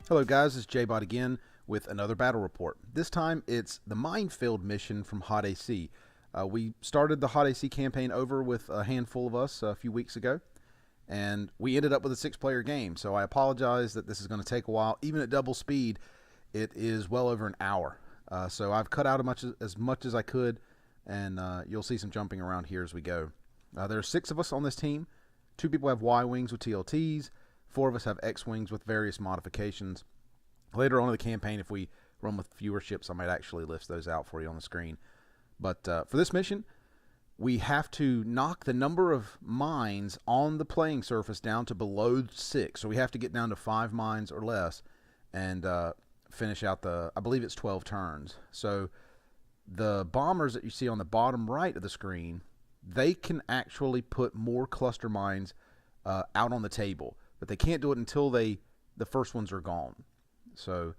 Hello guys, it's JBot again with another battle report. This time it's the Minefield mission from HotAC. We started the HotAC campaign over with a handful of us a few weeks ago, and we ended up with a 6-player game. So I apologize that this is going to take a while. Even at double speed, it is well over an hour. So I've cut out as much as I could, and you'll see some jumping around here as we go. There are 6 of us on this team. 2 people have Y-wings with TLTs. 4 of us have X-wings with various modifications. Later on in the campaign, if we run with fewer ships, I might actually list those out for you on the screen. But for this mission, we have to knock the number of mines on the playing surface down to below 6. So we have to get down to 5 mines or less and finish out I believe it's 12 turns. So the bombers that you see on the bottom right of the screen, they can actually put more cluster mines out on the table. But they can't do it until the first ones are gone. So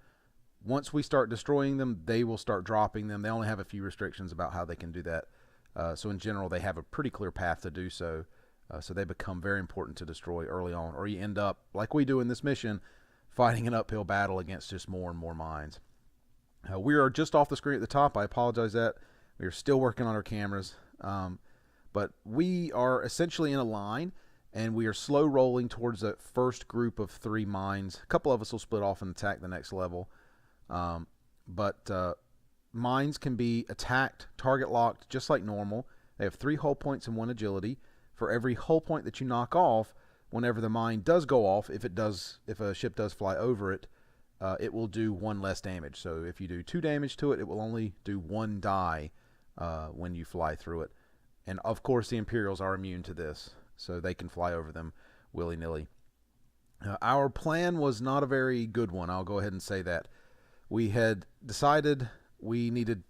once we start destroying them, they will start dropping them. They only have a few restrictions about how they can do that. So in general, they have a pretty clear path to do so. So they become very important to destroy early on, or you end up, like we do in this mission, fighting an uphill battle against just more and more mines. We are just off the screen at the top. I apologize that. We are still working on our cameras. But we are essentially in a line, and we are slow rolling towards the first group of 3 mines. A couple of us will split off and attack the next level. But mines can be attacked, target locked, just like normal. They have 3 hull points and 1 agility. For every hull point that you knock off, whenever the mine does go off, if a ship does fly over it, it will do 1 less damage. So if you do 2 damage to it, it will only do 1 die when you fly through it. And of course, the Imperials are immune to this, so they can fly over them willy-nilly. Our plan was not a very good one. I'll go ahead and say that. We had decided we needed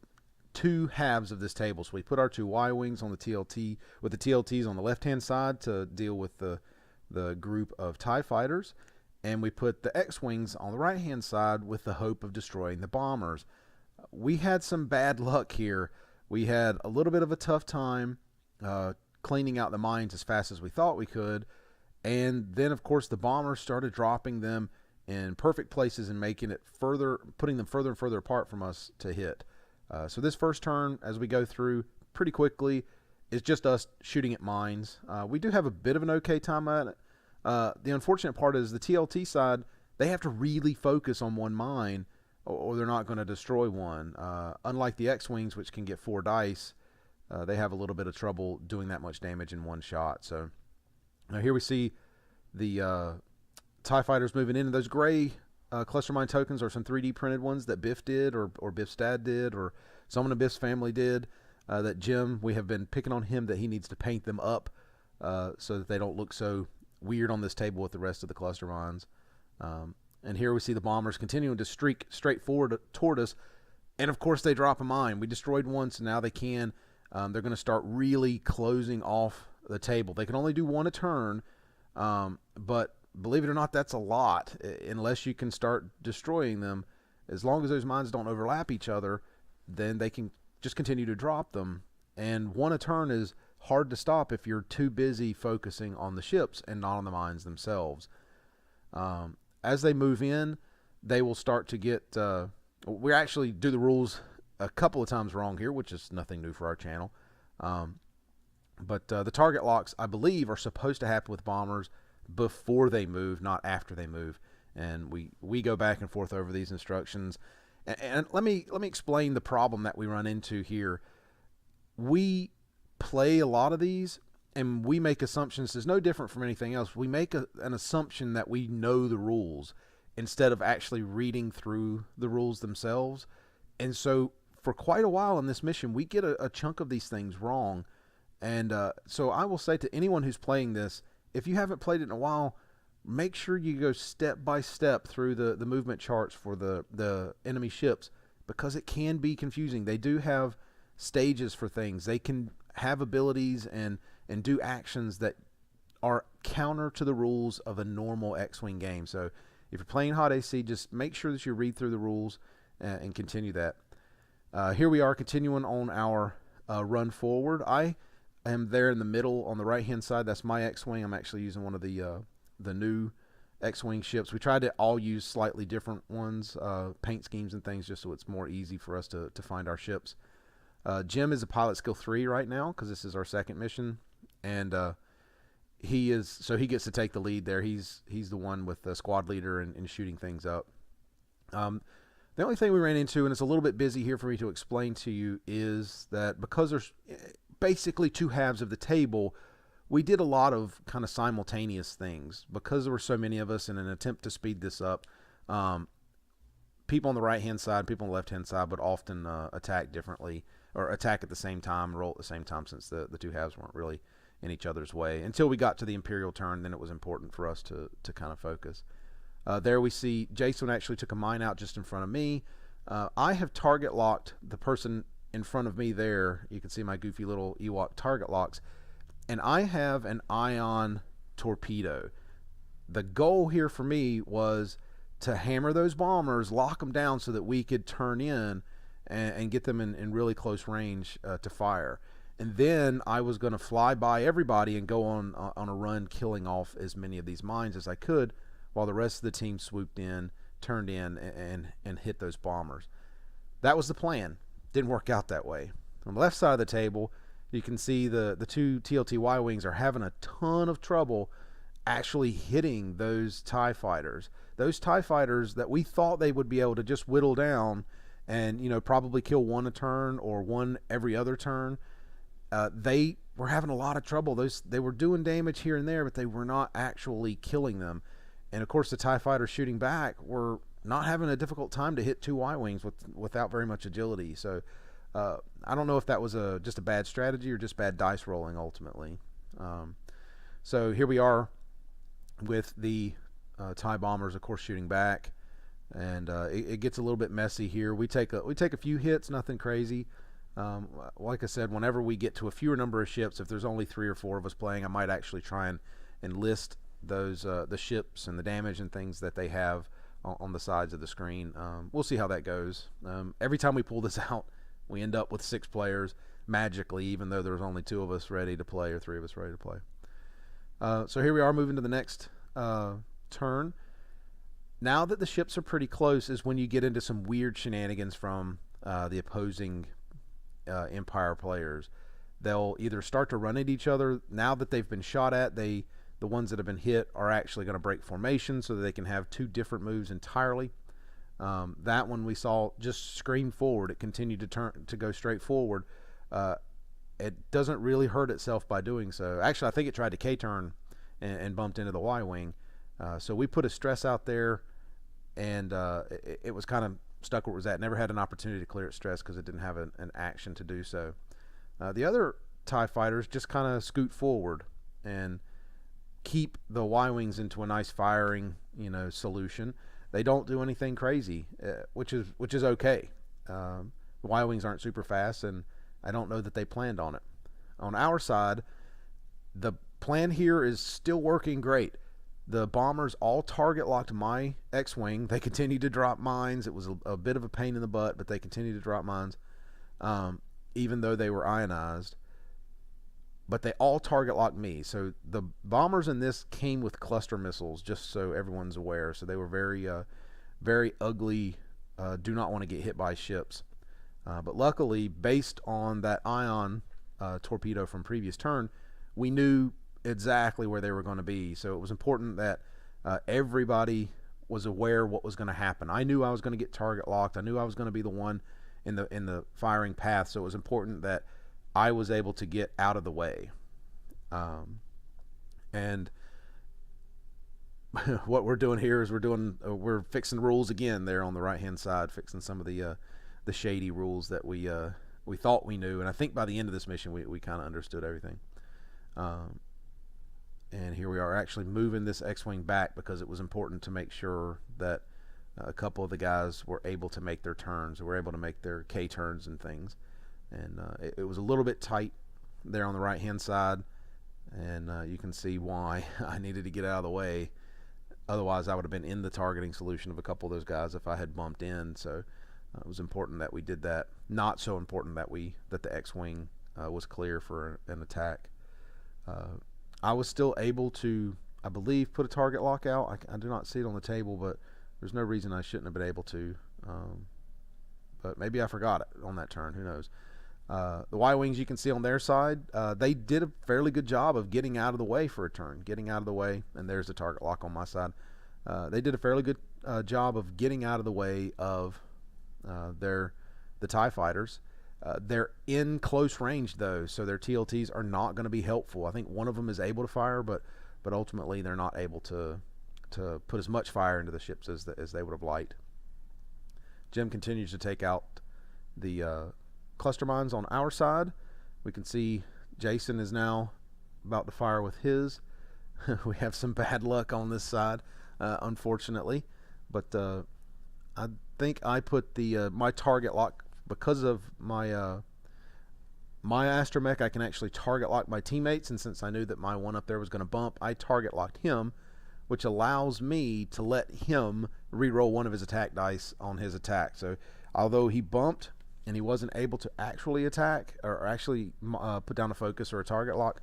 2 halves of this table, so we put our 2 Y-wings on the TLT, with the TLTs on the left-hand side to deal with the group of TIE fighters, and we put the X-wings on the right-hand side with the hope of destroying the bombers. We had some bad luck here. We had a little bit of a tough time cleaning out the mines as fast as we thought we could, and then of course the bombers started dropping them in perfect places and putting them further and further apart from us to hit. So this first turn, as we go through pretty quickly, is just us shooting at mines. We do have a bit of an okay time at it. The unfortunate part is the TLT side, they have to really focus on one mine or they're not going to destroy one. Unlike the X-wings, which can get 4 dice, they have a little bit of trouble doing that much damage in one shot. So now here we see the TIE fighters moving in. And those gray cluster mine tokens are some 3D printed ones that Biff did, or Biff's dad did, or someone in Biff's family did. That Jim, we have been picking on him that he needs to paint them up so that they don't look so weird on this table with the rest of the cluster mines. And here we see the bombers continuing to streak straight forward toward us. And of course they drop a mine. We destroyed one, so now they can. They're going to start really closing off the table. They can only do 1 a turn, but believe it or not, that's a lot unless you can start destroying them. As long as those mines don't overlap each other, then they can just continue to drop them. And 1 a turn is hard to stop if you're too busy focusing on the ships and not on the mines themselves. As they move in, they will start to get... we actually do the rules a couple of times wrong here, which is nothing new for our channel. But the target locks, I believe, are supposed to happen with bombers before they move, not after they move. And we go back and forth over these instructions. And let me explain the problem that we run into here. We play a lot of these, and we make assumptions. It's no different from anything else. We make an assumption that we know the rules instead of actually reading through the rules themselves. And so for quite a while in this mission, we get a chunk of these things wrong. And so I will say to anyone who's playing this, if you haven't played it in a while, make sure you go step by step through the movement charts for the enemy ships, because it can be confusing. They do have stages for things. They can have abilities and do actions that are counter to the rules of a normal X-Wing game. So if you're playing HotAC, just make sure that you read through the rules and continue that. Here we are continuing on our run forward. I am there in the middle on the right hand side. That's my X-Wing. I'm actually using one of the new X-wing ships. We tried to all use slightly different ones, paint schemes and things, just so it's more easy for us to find our ships. Jim is a pilot skill 3 right now because this is our second mission, and he gets to take the lead there. He's the one with the squad leader and shooting things up. The only thing we ran into, and it's a little bit busy here for me to explain to you, is that because there's basically two halves of the table, we did a lot of kind of simultaneous things. Because there were so many of us in an attempt to speed this up, people on the right-hand side, people on the left-hand side would often attack differently, or attack at the same time, roll at the same time, since the two halves weren't really in each other's way. Until we got to the Imperial turn, then it was important for us to kind of focus. There we see Jason actually took a mine out just in front of me. I have target locked the person in front of me there. You can see my goofy little Ewok target locks. And I have an ion torpedo. The goal here for me was to hammer those bombers, lock them down so that we could turn in and get them in really close range to fire. And then I was going to fly by everybody and go on a run, killing off as many of these mines as I could, while the rest of the team swooped in, turned in, and hit those bombers. That was the plan. Didn't work out that way. On the left side of the table, you can see the two TLT Y-Wings are having a ton of trouble actually hitting those TIE fighters. Those TIE fighters that we thought they would be able to just whittle down and, probably kill one a turn or one every other turn, they were having a lot of trouble. They were doing damage here and there, but they were not actually killing them. And of course, the TIE fighters shooting back were not having a difficult time to hit two Y-Wings without very much agility. So I don't know if that was just a bad strategy or just bad dice rolling ultimately. So here we are with the TIE bombers, of course, shooting back, and it gets a little bit messy here. We take a few hits, nothing crazy. Like I said, whenever we get to a fewer number of ships, if there's only 3 or 4 of us playing, I might actually try and list those the ships and the damage and things that they have on the sides of the screen. We'll see how that goes. Every time we pull this out, we end up with 6 players magically, even though there's only 2 of us ready to play or 3 of us ready to play. So here we are moving to the next turn. Now that the ships are pretty close is when you get into some weird shenanigans from the opposing Empire players. They'll either start to run at each other. Now that they've been shot at, the ones that have been hit are actually going to break formation so that they can have 2 different moves entirely. That one we saw just scream forward. It continued to go straight forward. It doesn't really hurt itself by doing so. Actually, I think it tried to K-turn and bumped into the Y-wing. So we put a stress out there, and it was kind of stuck where it was at. Never had an opportunity to clear its stress because it didn't have an action to do so. The other TIE fighters just kind of scoot forward and keep the Y-wings into a nice firing, solution. They don't do anything crazy, which is okay. The Y-wings aren't super fast, and I don't know that they planned on it. On our side, the plan here is still working great. The bombers all target locked my X-wing. They continued to drop mines. It was a bit of a pain in the butt, but they continued to drop mines, even though they were ionized. But they all target locked me. So the bombers in this came with cluster missiles, just so everyone's aware. So they were very, very ugly. Do not want to get hit by ships. But luckily, based on that ion torpedo from previous turn, we knew exactly where they were going to be. So it was important that everybody was aware what was going to happen. I knew I was going to get target locked. I knew I was going to be the one in the firing path. So it was important that I was able to get out of the way. And what we're doing here is we're fixing rules again there on the right hand side, fixing some of the shady rules that we thought we knew, and I think by the end of this mission we kind of understood everything. And here we are actually moving this X-wing back because it was important to make sure that a couple of the guys were able to make their turns, were able to make their K turns and things. And it was a little bit tight there on the right hand side, and you can see why I needed to get out of the way. Otherwise I would have been in the targeting solution of a couple of those guys if I had bumped in. So it was important that we did that. Not so important that the X-wing was clear for an attack. I was still able to I believe, put a target lock out. I do not see it on the table, but there's no reason I shouldn't have been able to. But maybe I forgot it on that turn. Who knows? The Y-Wings you can see on their side, they did a fairly good job of getting out of the way for a turn. Getting out of the way, and there's the target lock on my side. They did a fairly good job of getting out of the way of the TIE fighters. They're in close range, though, so their TLTs are not going to be helpful. I think one of them is able to fire, but ultimately they're not able to put as much fire into the ships as they would have liked. Jim continues to take out the cluster mines on our side. We can see Jason is now about to fire with his. We have some bad luck on this side, unfortunately, but I think I put the my target lock because of my my astromech. I can actually target lock my teammates, and since I knew that my one up there was going to bump, I target locked him, which allows me to let him re-roll one of his attack dice on his attack. So although he bumped and he wasn't able to actually attack or actually put down a focus or a target lock,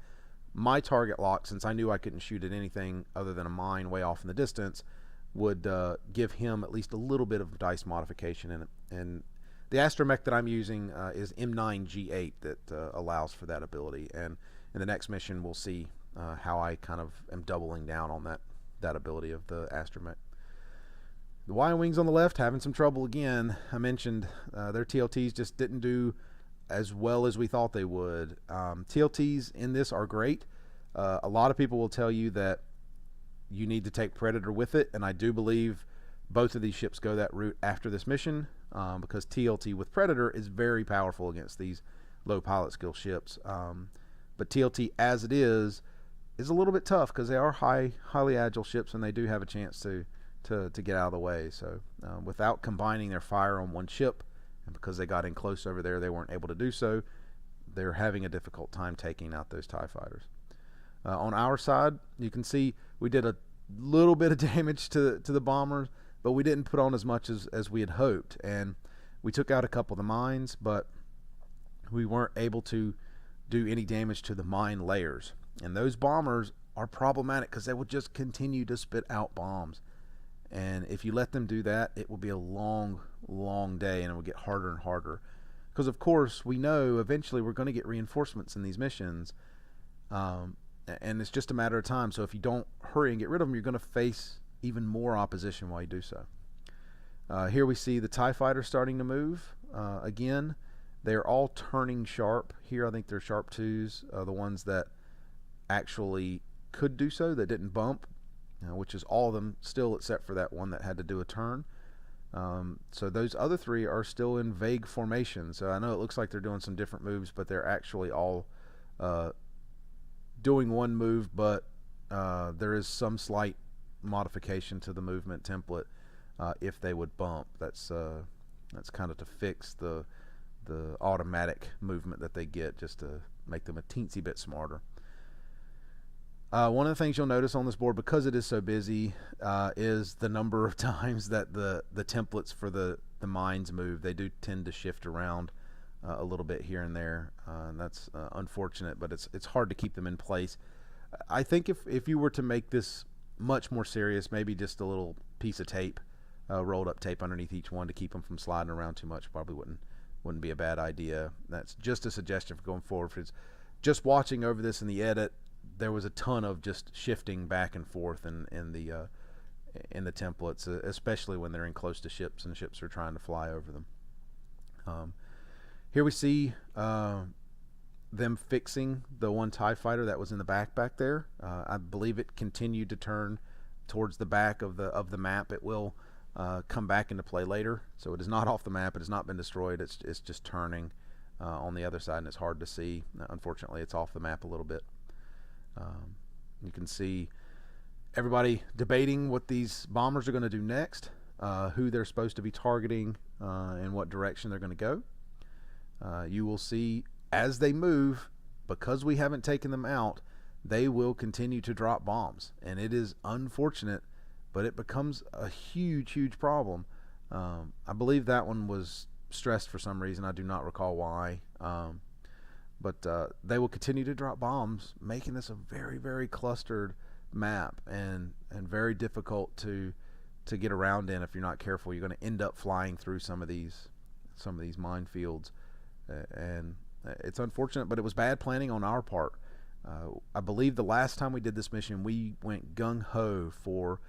my target lock, since I knew I couldn't shoot at anything other than a mine way off in the distance, would give him at least a little bit of dice modification in it. And the astromech that I'm using is M9G8 that allows for that ability. And in the next mission, we'll see how I kind of am doubling down on that ability of the astromech. The Y-Wings on the left having some trouble again. I mentioned their TLTs just didn't do as well as we thought they would. TLTs in this are great. A lot of people will tell you that you need to take Predator with it, and I do believe both of these ships go that route after this mission, because TLT with Predator is very powerful against these low pilot skill ships. But TLT as it is a little bit tough because they are highly agile ships, and they do have a chance to get out of the way. So without combining their fire on one ship, and because they got in close over there, they weren't able to do so. They're having a difficult time taking out those TIE fighters. On our side, you can see we did a little bit of damage to the bombers, but we didn't put on as much as we had hoped. And we took out a couple of the mines, but we weren't able to do any damage to the mine layers. And those bombers are problematic because they will just continue to spit out bombs. And if you let them do that, it will be a long, long day, and it will get harder and harder. Because, of course, we know eventually we're going to get reinforcements in these missions, and it's just a matter of time. So if you don't hurry and get rid of them, you're going to face even more opposition while you do so. Here we see the TIE fighter starting to move. Again, they're all turning sharp. Here I think they're sharp 2s, the ones that actually could do so, that didn't bump. Which is all of them still except for that one that had to do a turn. So those other 3 are still in vague formation. So I know it looks like they're doing some different moves, but they're actually all doing one move, but there is some slight modification to the movement template if they would bump. That's kind of to fix the automatic movement that they get, just to make them a teensy bit smarter. One of the things you'll notice on this board, because it is so busy, is the number of times that the templates for the mines move. They do tend to shift around a little bit here and there, and that's unfortunate, but it's hard to keep them in place. I think if you were to make this much more serious, maybe just a little piece of tape, rolled up tape underneath each one to keep them from sliding around too much, probably wouldn't be a bad idea. That's just a suggestion for going forward. If it's just watching over this in the edit, there was a ton of just shifting back and forth in the templates, especially when they're in close to ships and ships are trying to fly over them. Here we see them fixing the one TIE fighter that was in the back there. I believe it continued to turn towards the back of the map. It will come back into play later, so it is not off the map. It has not been destroyed. It's just turning on the other side, and it's hard to see. Unfortunately, it's off the map a little bit. You can see everybody debating what these bombers are going to do next, who they're supposed to be targeting, and what direction they're going to go. You will see as they move, because we haven't taken them out, they will continue to drop bombs, and it is unfortunate, but it becomes a huge problem. I believe that one was stressed for some reason. I do not recall why. But they will continue to drop bombs, making this a very clustered map and very difficult to get around in if you're not careful. You're going to end up flying through some of these minefields, and it's unfortunate, but it was bad planning on our part. I believe the last time we did this mission, we went gung-ho for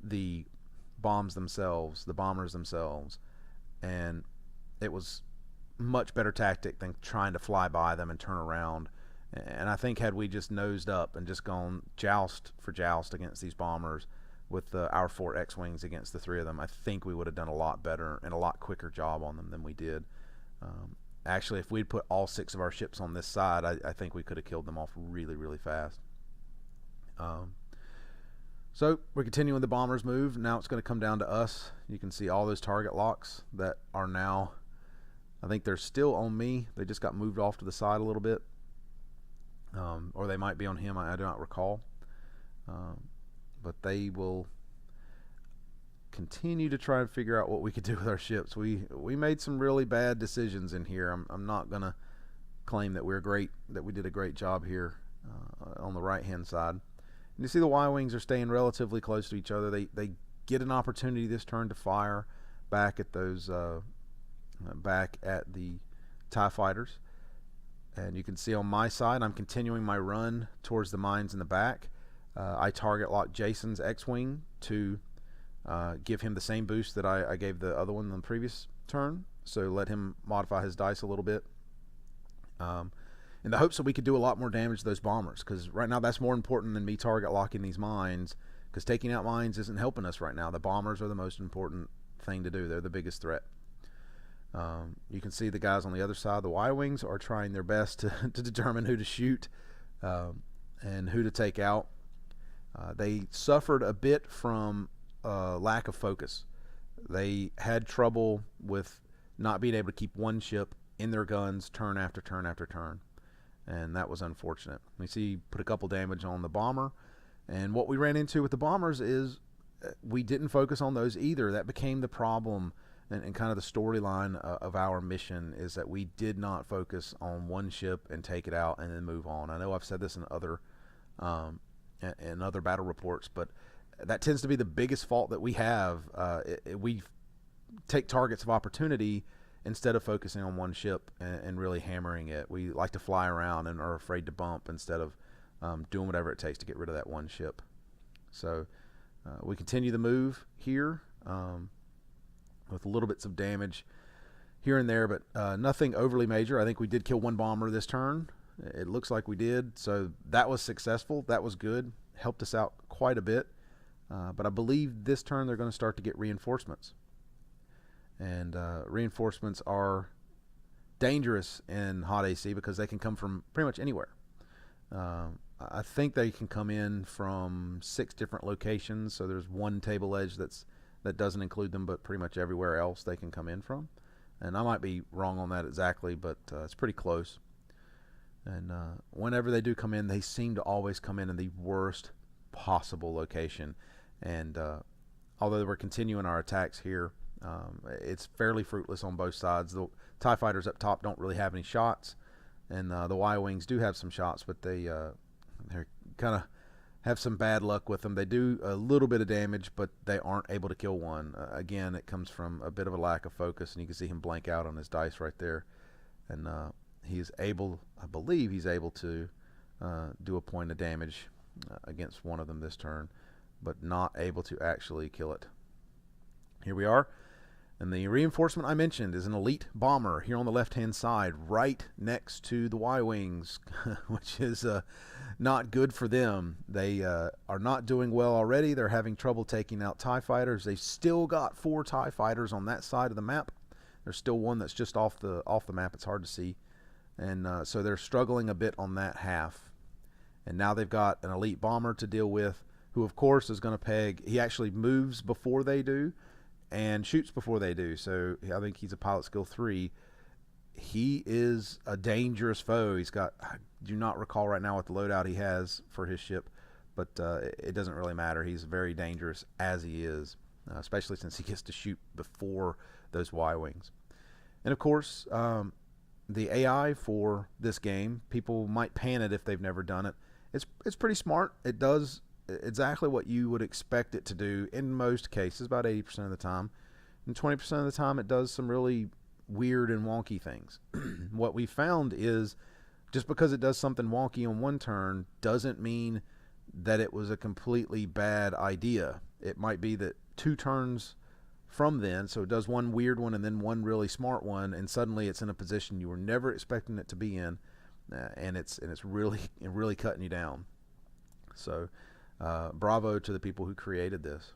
the bombers themselves, and it was much better tactic than trying to fly by them and turn around. And I think had we just nosed up and just gone joust for joust against these bombers with our 4 X-Wings against the 3 of them, I think we would have done a lot better and a lot quicker job on them than we did. Actually, if we'd put all 6 of our ships on this side, I think we could have killed them off really, really fast. So we're continuing the bombers move. Now it's going to come down to us. You can see all those target locks that are now, I think they're still on me. They just got moved off to the side a little bit. Or they might be on him. I do not recall. But they will continue to try and figure out what we could do with our ships. We made some really bad decisions in here. I'm not going to claim that we did a great job here on the right hand side. And you see the Y-Wings are staying relatively close to each other. They get an opportunity this turn to fire back at those back at the TIE fighters. And you can see on my side, I'm continuing my run towards the mines in the back. I target lock Jason's X-Wing to give him the same boost that I gave the other one in the previous turn. So let him modify his dice a little bit. In the hopes that we could do a lot more damage to those bombers. Because right now that's more important than me target locking these mines. Because taking out mines isn't helping us right now. The bombers are the most important thing to do. They're the biggest threat. You can see the guys on the other side, the Y-Wings, are trying their best to determine who to shoot and who to take out. They suffered a bit from lack of focus. They had trouble with not being able to keep one ship in their guns turn after turn after turn, and that was unfortunate. We see put a couple damage on the bomber, and what we ran into with the bombers is we didn't focus on those either. That became the problem. And kind of the storyline of our mission is that we did not focus on one ship and take it out and then move on. I know I've said this in other battle reports, but that tends to be the biggest fault that we have. We take targets of opportunity instead of focusing on one ship and really hammering it. We like to fly around and are afraid to bump instead of doing whatever it takes to get rid of that one ship. So we continue the move here. With little bits of damage here and there, but nothing overly major. I think we did kill one bomber this turn. It looks like we did, so that was successful. That was good. Helped us out quite a bit. But I believe this turn they're going to start to get reinforcements. And reinforcements are dangerous in HotAC because they can come from pretty much anywhere. I think they can come in from 6 different locations, so there's one table edge that doesn't include them, but pretty much everywhere else they can come in from. And I might be wrong on that exactly, but it's pretty close. And whenever they do come in, they seem to always come in the worst possible location. And although we're continuing our attacks here, it's fairly fruitless on both sides. The TIE fighters up top don't really have any shots, and the Y-Wings do have some shots, but they're kind of have some bad luck with them. They do a little bit of damage, but they aren't able to kill one. Again, it comes from a bit of a lack of focus, and you can see him blank out on his dice right there. And he's able, I believe he's able to do a point of damage against one of them this turn, but not able to actually kill it. Here we are. And the reinforcement I mentioned is an elite bomber here on the left-hand side, right next to the Y-Wings, which is not good for them. They are not doing well already. They're having trouble taking out TIE fighters. They've still got 4 TIE fighters on that side of the map. There's still one that's just off the map. It's hard to see. And so they're struggling a bit on that half. And now they've got an elite bomber to deal with, who, of course, is going to peg. He actually moves before they do and shoots before they do. So I think he's a pilot skill 3. He is a dangerous foe. He's got, I do not recall right now what the loadout he has for his ship, but it doesn't really matter. He's very dangerous as he is, especially since he gets to shoot before those Y-Wings. And of course, the AI for this game, people might pan it if they've never done it. It's pretty smart. It exactly what you would expect it to do in most cases, about 80% of the time. And 20% of the time it does some really weird and wonky things. What we found is just because it does something wonky on one turn doesn't mean that it was a completely bad idea. It might be that 2 turns from then, so it does one weird one and then one really smart one, and suddenly it's in a position you were never expecting it to be in, and it's really cutting you down. So bravo to the people who created this.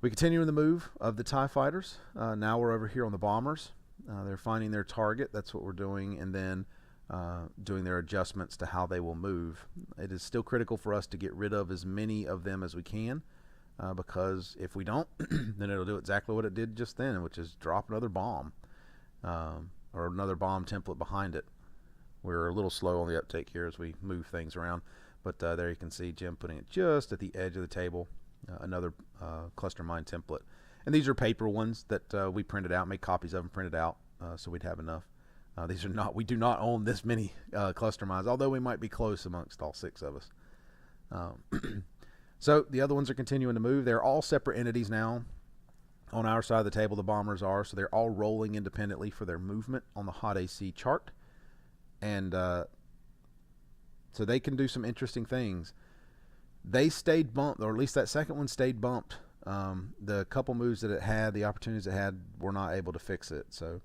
We continue in the move of the TIE fighters. Now we're over here on the bombers. They're finding their target. That's what we're doing, and then doing their adjustments to how they will move. It is still critical for us to get rid of as many of them as we can, because if we don't, then it'll do exactly what it did just then, which is drop another bomb, or another bomb template behind it. We're a little slow on the uptake here as we move things around, but there you can see Jim putting it just at the edge of the table, another cluster mine template. And these are paper ones that we printed out, made copies of them, printed out, so we'd have enough. These are not, we do not own this many cluster mines, although we might be close amongst all 6 of us. So the other ones are continuing to move. They're all separate entities now. On our side of the table, the bombers are, so they're all rolling independently for their movement on the HotAC chart. And so they can do some interesting things. They stayed bumped, or at least that second one stayed bumped. The couple moves that it had, the opportunities it had, were not able to fix it. So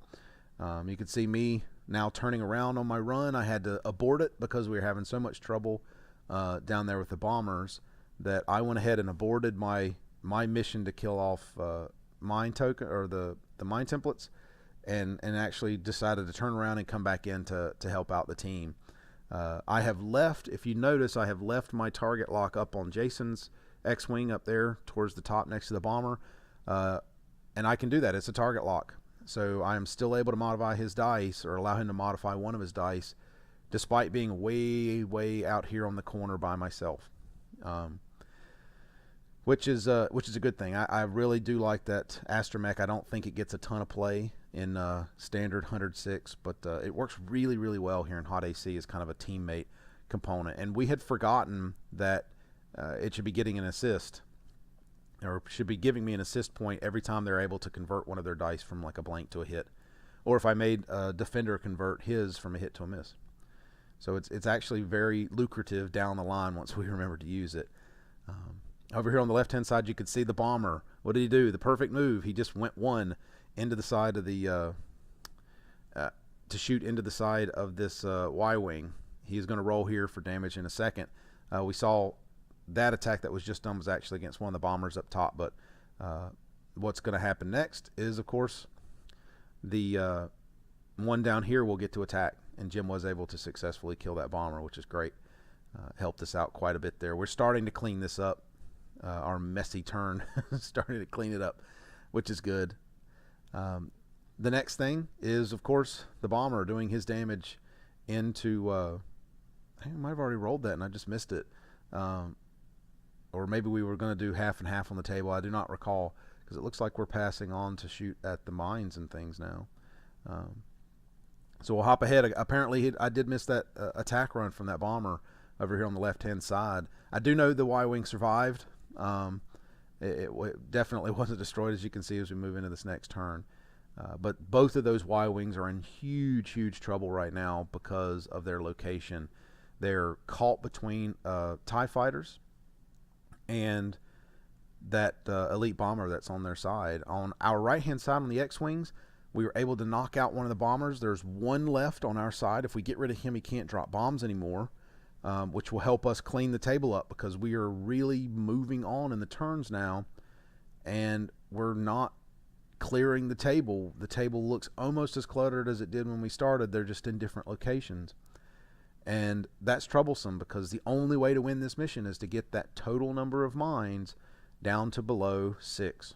you can see me now turning around on my run. I had to abort it because we were having so much trouble down there with the bombers that I went ahead and aborted my mission to kill off mine token, or the mine templates, and actually decided to turn around and come back in to help out the team. I have left, if you notice, I have left my target lock up on Jason's X-Wing up there towards the top next to the bomber, and I can do that. It's a target lock. So I am still able to modify his dice, or allow him to modify one of his dice, despite being way out here on the corner by myself, which is a good thing. I really do like that astromech. I don't think it gets a ton of play in standard 106, but it works really well here in HotAC as kind of a teammate component. And we had forgotten that it should be getting an assist, or should be giving me an assist point every time they're able to convert one of their dice from like a blank to a hit, or if I made a defender convert his from a hit to a miss. So it's actually very lucrative down the line once we remember to use it. Over here on the left hand side, you can see the bomber. What did he do? The perfect move. He just went 1 into the side of the to shoot into the side of this Y-wing. He's going to roll here for damage in a second. We saw that attack that was just done was actually against one of the bombers up top, but what's going to happen next is, of course, the one down here will get to attack, and Jim was able to successfully kill that bomber, which is great. Helped us out quite a bit there. We're starting to clean this up. Our messy turn starting to clean it up, which is good. The next thing is, of course, the bomber doing his damage into I might have already rolled that and I just missed it. Or maybe we were going to do half and half on the table. I do not recall, because it looks like we're passing on to shoot at the mines and things now. So we'll hop ahead. Apparently I did miss that attack run from that bomber over here on the left hand side. I do know the Y-wing survived. It definitely wasn't destroyed, as you can see as we move into this next turn. But both of those Y-wings are in huge trouble right now because of their location. They're caught between TIE fighters and that elite bomber that's on their side. On our right hand side on the X-wings, we were able to knock out one of the bombers. There's one left on our side. If we get rid of him, he can't drop bombs anymore, which will help us clean the table up, because we are really moving on in the turns now, and we're not clearing the table. The table looks almost as cluttered as it did when we started. They're just in different locations. And that's troublesome, because the only way to win this mission is to get that total number of mines down to below 6.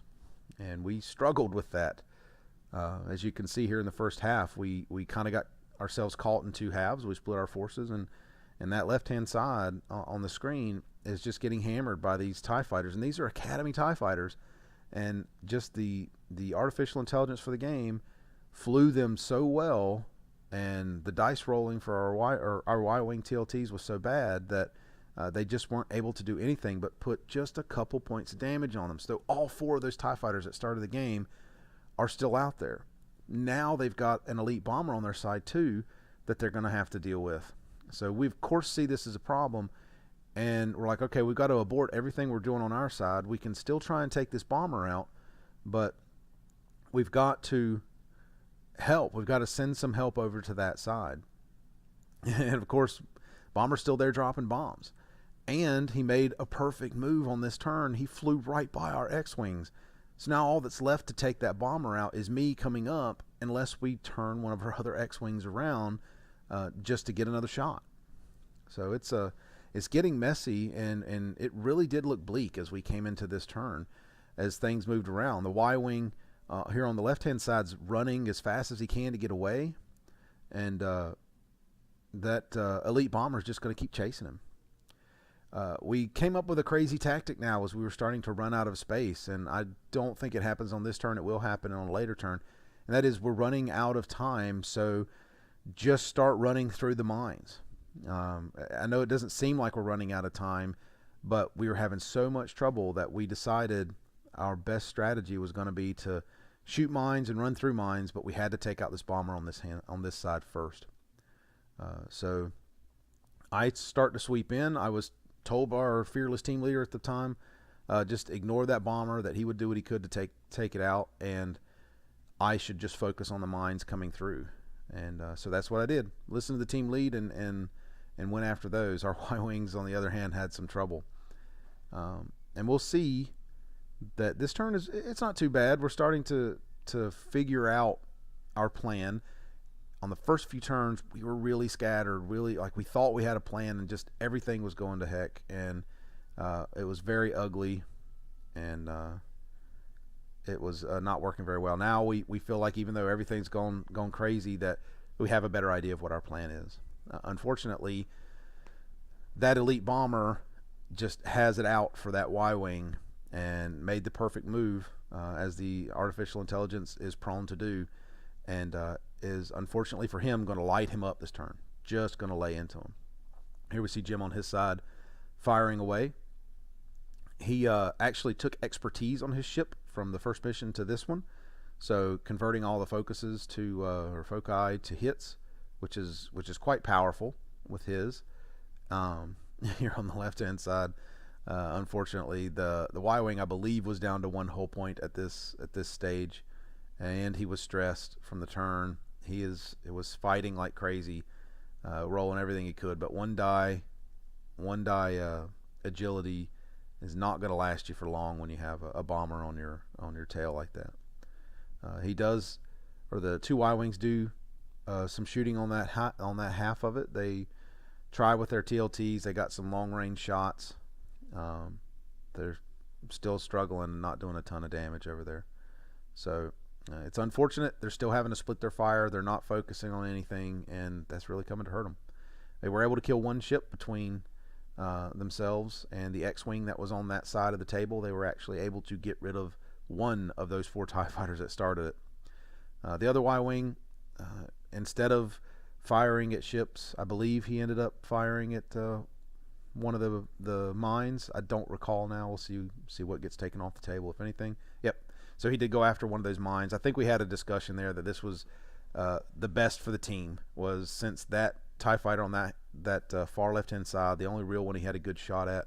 And we struggled with that. As you can see here in the first half, we kind of got ourselves caught in 2 halves. We split our forces, and that left-hand side on the screen is just getting hammered by these TIE fighters. And these are Academy TIE fighters. And just the artificial intelligence for the game flew them so well, and the dice rolling for our Y-wing TLTs was so bad that They just weren't able to do anything but put just a couple points of damage on them. So all 4 of those TIE fighters that started the game are still out there. Now they've got an elite bomber on their side too that they're going to have to deal with. So we of course see this as a problem, and we're like, okay, we've got to abort everything we're doing on our side. We can still try and take this bomber out, but we've got to help. We've got to send some help over to that side. And of course, bomber's still there dropping bombs. And he made a perfect move on this turn. He flew right by our X-Wings. So now all that's left to take that bomber out is me coming up, unless we turn one of our other X-Wings around just to get another shot. So it's getting messy, and it really did look bleak as we came into this turn as things moved around. The Y-Wing here on the left-hand side's running as fast as he can to get away, and that elite bomber is just going to keep chasing him. We came up with a crazy tactic now as we were starting to run out of space, and I don't think it happens on this turn. It will happen on a later turn, and that is we're running out of time, so just start running through the mines. I know it doesn't seem like we're running out of time, but we were having so much trouble that we decided our best strategy was going to be to shoot mines and run through mines, but we had to take out this bomber on this side first. So I start to sweep in. I was told by our fearless team leader at the time, just ignore that bomber, that he would do what he could to take it out, and I should just focus on the mines coming through. And so that's what I did. Listen to the team lead and went after those. Our Y-Wings, on the other hand, had some trouble. And we'll see that this turn it's not too bad. We're starting to figure out our plan. On the first few turns, we were really scattered, really like we thought we had a plan, and just everything was going to heck, and it was very ugly, and it was not working very well. Now we feel like, even though everything's gone crazy, that we have a better idea of what our plan is. Unfortunately, that elite bomber just has it out for that Y-Wing and made the perfect move, as the artificial intelligence is prone to do, and is, unfortunately for him, going to light him up this turn. Just going to lay into him. Here we see Jim on his side firing away. He actually took expertise on his ship from the first mission to this one, so converting all the focuses to or foci to hits, which is quite powerful with his. Here on the left hand side, unfortunately the Y-Wing, I believe, was down to 1 hull point at this stage, and he was stressed from the turn. It was fighting like crazy, rolling everything he could, but one die agility is not going to last you for long when you have a bomber on your tail like that. He does, or the 2 Y-Wings do some shooting on that half of it. They try with their TLTs. They got some long range shots. They're still struggling and not doing a ton of damage over there. So it's unfortunate. They're still having to split their fire. They're not focusing on anything, and that's really coming to hurt them. They were able to kill 1 ship between themselves and the X-Wing that was on that side of the table. They were actually able to get rid of 1 of those 4 TIE fighters that started it. The other Y-Wing, instead of firing at ships, I believe he ended up firing at one of the mines. I don't recall now. We'll see what gets taken off the table, if anything. Yep. So he did go after one of those mines. I think we had a discussion there that this was the best for the team, was since that TIE fighter on that far left-hand side, the only real one he had a good shot at,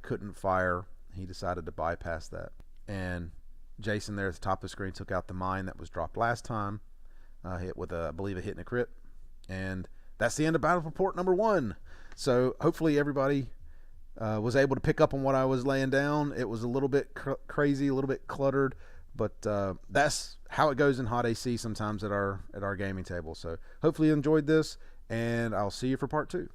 couldn't fire. He decided to bypass that. And Jason there at the top of the screen took out the mine that was dropped last time, hit with, I believe, a hit and a crit. And that's the end of Battle Report number 1. So hopefully everybody was able to pick up on what I was laying down. It was a little bit crazy, a little bit cluttered, but that's how it goes in HotAC sometimes at our gaming table. So hopefully you enjoyed this, and I'll see you for part 2.